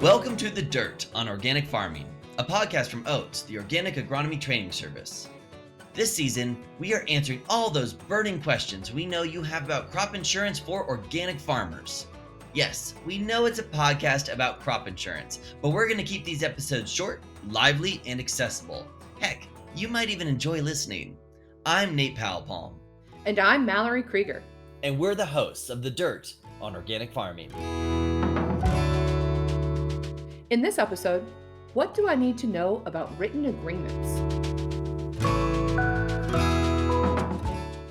Welcome to The Dirt on Organic Farming, a podcast from OATS, the Organic Agronomy Training Service. This season, we are answering all those burning questions we know you have about crop insurance for organic farmers. Yes, we know it's a podcast about crop insurance, but we're going to keep these episodes short, lively, and accessible. Heck, you might even enjoy listening. I'm Nate Powell-Palm. And I'm Mallory Krieger. And we're the hosts of The Dirt on Organic Farming. In this episode, what do I need to know about written agreements?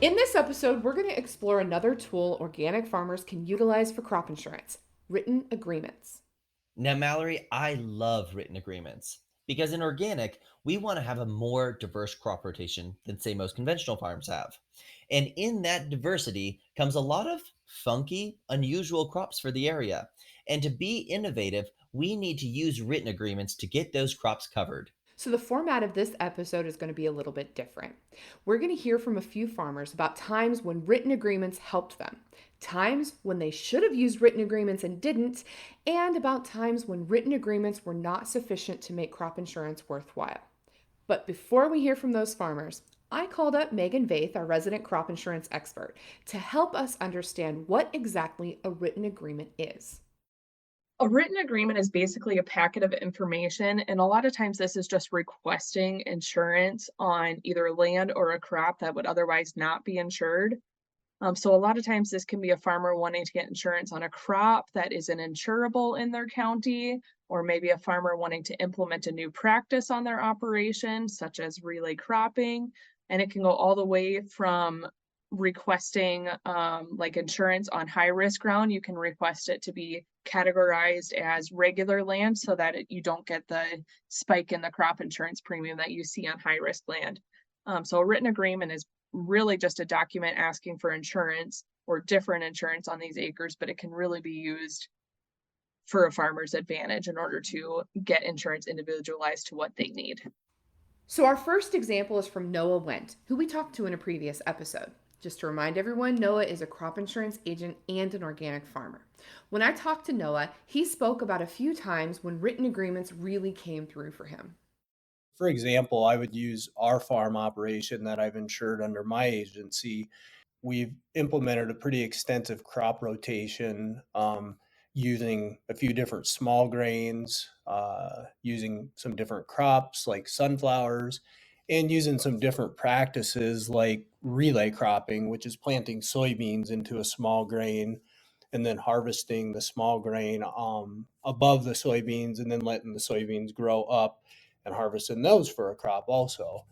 In this episode, we're going to explore another tool organic farmers can utilize for crop insurance, written agreements. Now, Mallory, I love written agreements because in organic, we want to have a more diverse crop rotation than, say, most conventional farms have. And in that diversity comes a lot of funky, unusual crops for the area. And to be innovative, we need to use written agreements to get those crops covered. So the format of this episode is going to be a little bit different. We're going to hear from a few farmers about times when written agreements helped them, times when they should have used written agreements and didn't, and about times when written agreements were not sufficient to make crop insurance worthwhile. But before we hear from those farmers, I called up Megan Vaith, our resident crop insurance expert, to help us understand what exactly a written agreement is. A written agreement is basically a packet of information, and a lot of times this is just requesting insurance on either land or a crop that would otherwise not be insured. So a lot of times this can be a farmer wanting to get insurance on a crop that isn't insurable in their county, or maybe a farmer wanting to implement a new practice on their operation, such as relay cropping. And it can go all the way from requesting like insurance on high risk ground. You can request it to be categorized as regular land so that you don't get the spike in the crop insurance premium that you see on high risk land. So a written agreement is really just a document asking for insurance or different insurance on these acres, but it can really be used for a farmer's advantage in order to get insurance individualized to what they need. So our first example is from Noah Wendt, who we talked to in a previous episode. Just to remind everyone, Noah is a crop insurance agent and an organic farmer. When I talked to Noah, he spoke about a few times when written agreements really came through for him. For example, I would use our farm operation that I've insured under my agency. We've implemented a pretty extensive crop rotation using a few different small grains, using some different crops like sunflowers, and using some different practices like relay cropping, which is planting soybeans into a small grain and then harvesting the small grain above the soybeans and then letting the soybeans grow up and harvesting those for a crop also.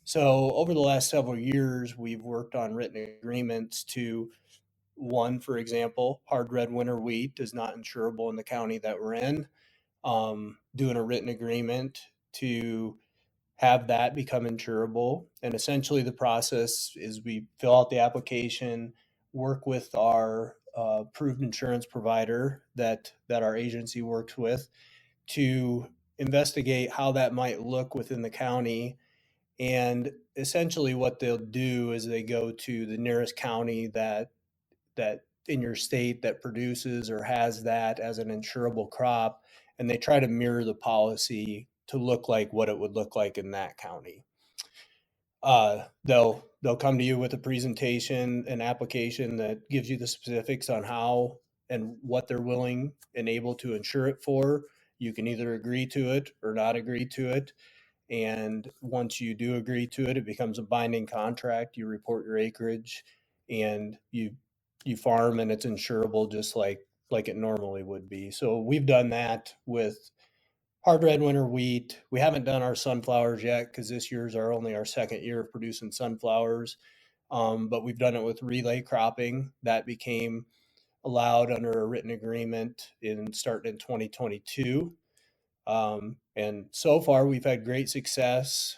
So over the last several years, we've worked on written agreements to, one, for example, hard red winter wheat is not insurable in the county that we're in. Doing a written agreement to have that become insurable. And essentially the process is we fill out the application, work with our approved insurance provider that our agency works with to investigate how that might look within the county. And essentially what they'll do is they go to the nearest county that in your state that produces or has that as an insurable crop, and they try to mirror the policy to look like what it would look like in that county. They'll come to you with a presentation, an application that gives you the specifics on how and what they're willing and able to insure it for. You can either agree to it or not agree to it. And once you do agree to it, it becomes a binding contract. You report your acreage and you farm and it's insurable just like it normally would be. So we've done that with hard red winter wheat. We haven't done our sunflowers yet because this year's only our second year of producing sunflowers. But we've done it with relay cropping. That became allowed under a written agreement starting in 2022. And so far we've had great success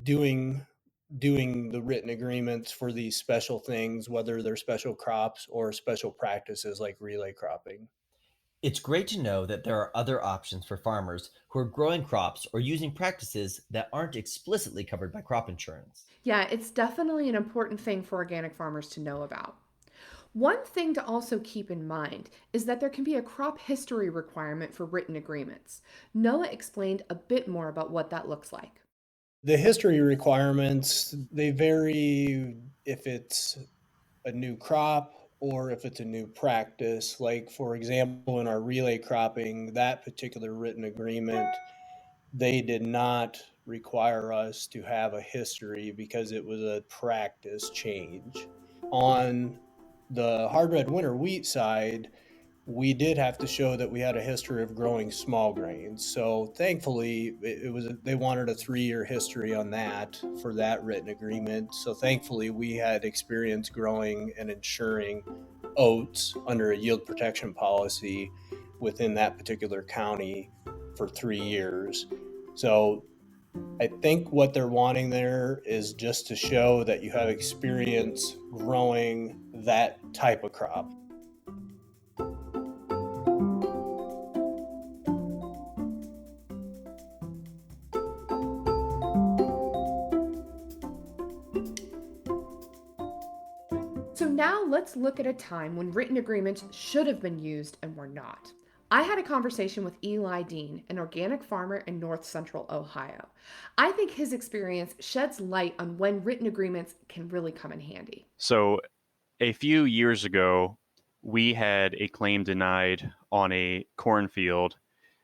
doing the written agreements for these special things, whether they're special crops or special practices like relay cropping. It's great to know that there are other options for farmers who are growing crops or using practices that aren't explicitly covered by crop insurance. Yeah, it's definitely an important thing for organic farmers to know about. One thing to also keep in mind is that there can be a crop history requirement for written agreements. Noah explained a bit more about what that looks like. The history requirements, they vary if it's a new crop or if it's a new practice. Like, for example, in our relay cropping, that particular written agreement, they did not require us to have a history because it was a practice change. On the hard red winter wheat side, we did have to show that we had a history of growing small grains. So thankfully, it was they wanted a 3-year history on that for that written agreement. So thankfully, we had experience growing and insuring oats under a yield protection policy within that particular county for 3 years. So I think what they're wanting there is just to show that you have experience growing that type of crop. So now let's look at a time when written agreements should have been used and were not. I had a conversation with Eli Dean, an organic farmer in north central Ohio. I think his experience sheds light on when written agreements can really come in handy. So a few years ago, we had a claim denied on a cornfield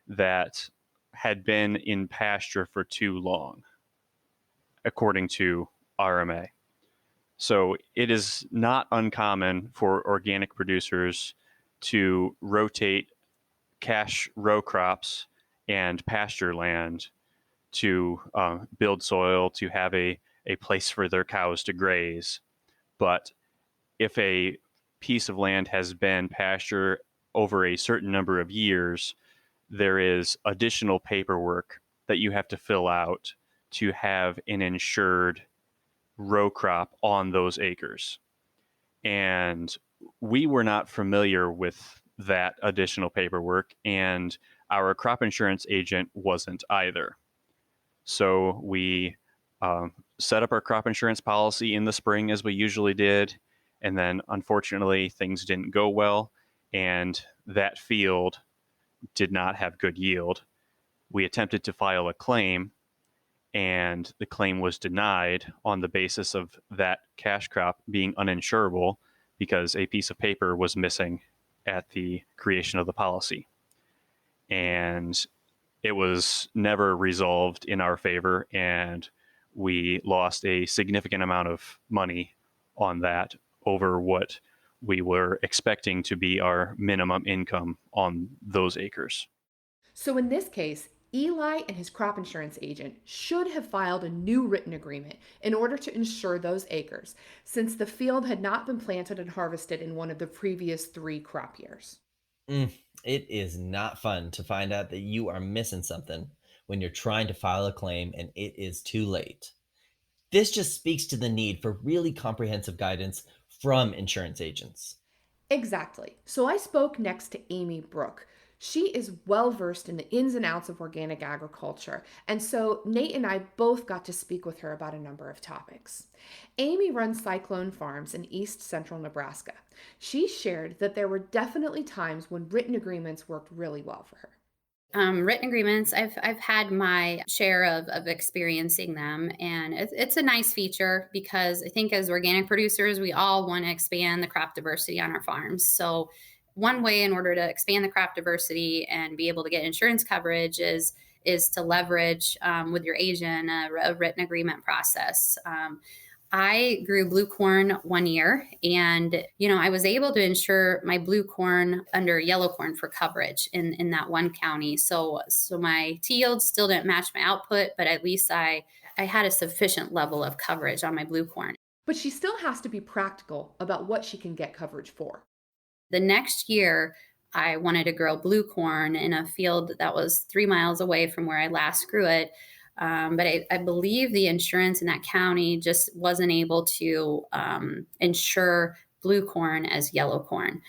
that had been in pasture for too long, according to RMA. So it is not uncommon for organic producers to rotate cash row crops and pasture land to build soil, to have a place for their cows to graze. But if a piece of land has been pasture over a certain number of years, there is additional paperwork that you have to fill out to have an insured row crop on those acres. And we were not familiar with that additional paperwork, and our crop insurance agent wasn't either. So we set up our crop insurance policy in the spring as we usually did, and then unfortunately things didn't go well, and that field did not have good yield. We attempted to file a claim, and the claim was denied on the basis of that cash crop being uninsurable because a piece of paper was missing at the creation of the policy. And it was never resolved in our favor, and we lost a significant amount of money on that over what we were expecting to be our minimum income on those acres. So in this case, Eli and his crop insurance agent should have filed a new written agreement in order to insure those acres, since the field had not been planted and harvested in one of the previous 3 crop years. It is not fun to find out that you are missing something when you're trying to file a claim and it is too late. This just speaks to the need for really comprehensive guidance from insurance agents. Exactly. So I spoke next to Amy Bruch. She is well versed in the ins and outs of organic agriculture, and so Nate and I both got to speak with her about a number of topics. Amy runs Cyclone Farms in east central Nebraska. She shared that there were definitely times when written agreements worked really well for her. Written agreements, I've had my share of experiencing them, and it's a nice feature because I think as organic producers, we all want to expand the crop diversity on our farms. So one way in order to expand the crop diversity and be able to get insurance coverage is to leverage with your agent a written agreement process. I grew blue corn one year, and I was able to insure my blue corn under yellow corn for coverage in that one county. So my T yields still didn't match my output, but at least I had a sufficient level of coverage on my blue corn. But she still has to be practical about what she can get coverage for. The next year, I wanted to grow blue corn in a field that was 3 miles away from where I last grew it. But I believe the insurance in that county just wasn't able to insure blue corn as yellow corn.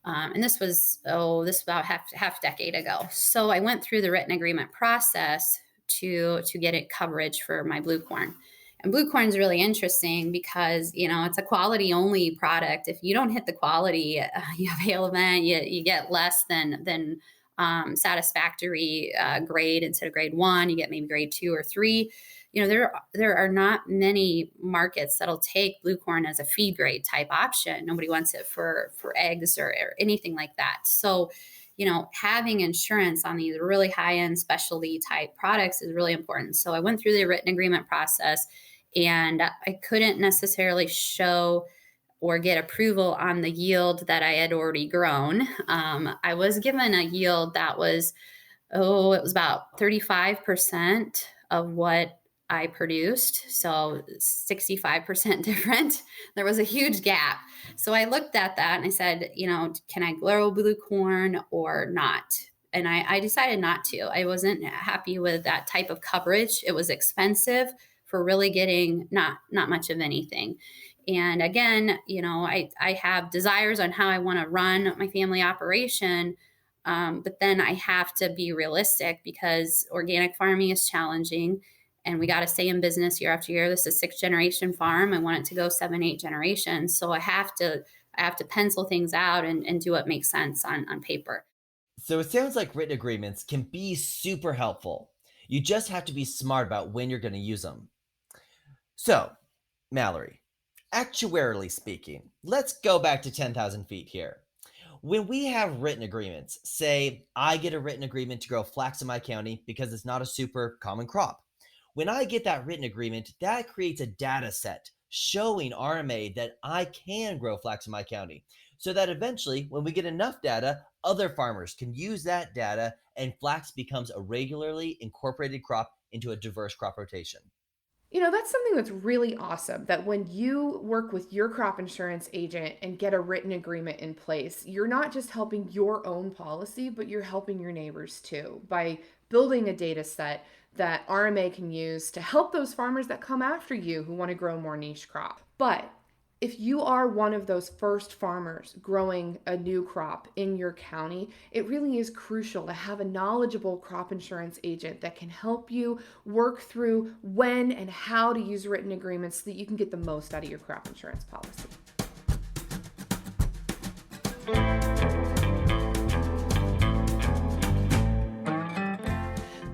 And this was about half decade ago. So I went through the written agreement process to get it coverage for my blue corn. And blue corn is really interesting because, it's a quality only product. If you don't hit the quality, you have hail event, you get less than satisfactory grade. Instead of grade 1, you get maybe grade 2 or 3. There are not many markets that'll take blue corn as a feed grade type option. Nobody wants it for eggs or anything like that. So, having insurance on these really high-end specialty type products is really important. So I went through the written agreement process, and I couldn't necessarily show or get approval on the yield that I had already grown. I was given a yield that was, it was about 35% of what I produced. So 65% different. There was a huge gap. So I looked at that and I said, can I grow blue corn or not? And I decided not to. I wasn't happy with that type of coverage. It was expensive for really getting not much of anything. And again, I have desires on how I want to run my family operation. But then I have to be realistic because organic farming is challenging and we got to stay in business year after year. This is a 6th generation farm. I want it to go 7, 8 generations. So I have to pencil things out and do what makes sense on paper. So it sounds like written agreements can be super helpful. You just have to be smart about when you're going to use them. So, Mallory, actuarially speaking, let's go back to 10,000 feet here. When we have written agreements, say I get a written agreement to grow flax in my county because it's not a super common crop. When I get that written agreement, that creates a data set showing RMA that I can grow flax in my county, so that eventually when we get enough data, other farmers can use that data and flax becomes a regularly incorporated crop into a diverse crop rotation. That's something that's really awesome, that when you work with your crop insurance agent and get a written agreement in place, you're not just helping your own policy, but you're helping your neighbors too by building a data set that RMA can use to help those farmers that come after you who want to grow more niche crop. But if you are one of those first farmers growing a new crop in your county, it really is crucial to have a knowledgeable crop insurance agent that can help you work through when and how to use written agreements so that you can get the most out of your crop insurance policy.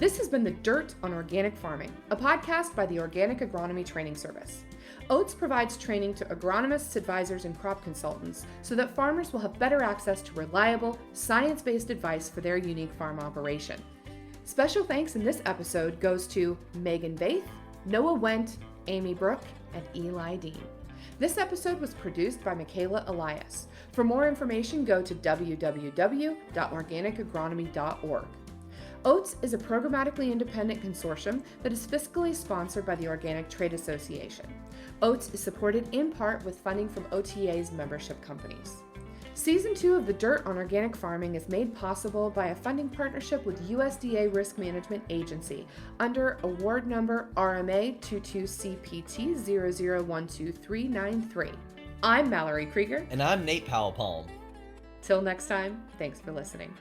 This has been The Dirt on Organic Farming, a podcast by the Organic Agronomy Training Service. OATS provides training to agronomists, advisors, and crop consultants so that farmers will have better access to reliable, science-based advice for their unique farm operation. Special thanks in this episode goes to Vaith, Noah Wendt, Amy Bruch, and Eli Dean. This episode was produced by Michaela Elias. For more information, go to www.organicagronomy.org. OATS is a programmatically independent consortium that is fiscally sponsored by the Organic Trade Association. OATS is supported in part with funding from OTA's membership companies. Season 2 of The Dirt on Organic Farming is made possible by a funding partnership with USDA Risk Management Agency under award number RMA 22CPT00123393. I'm Mallory Krieger. And I'm Nate Powell-Palm. Till next time, thanks for listening.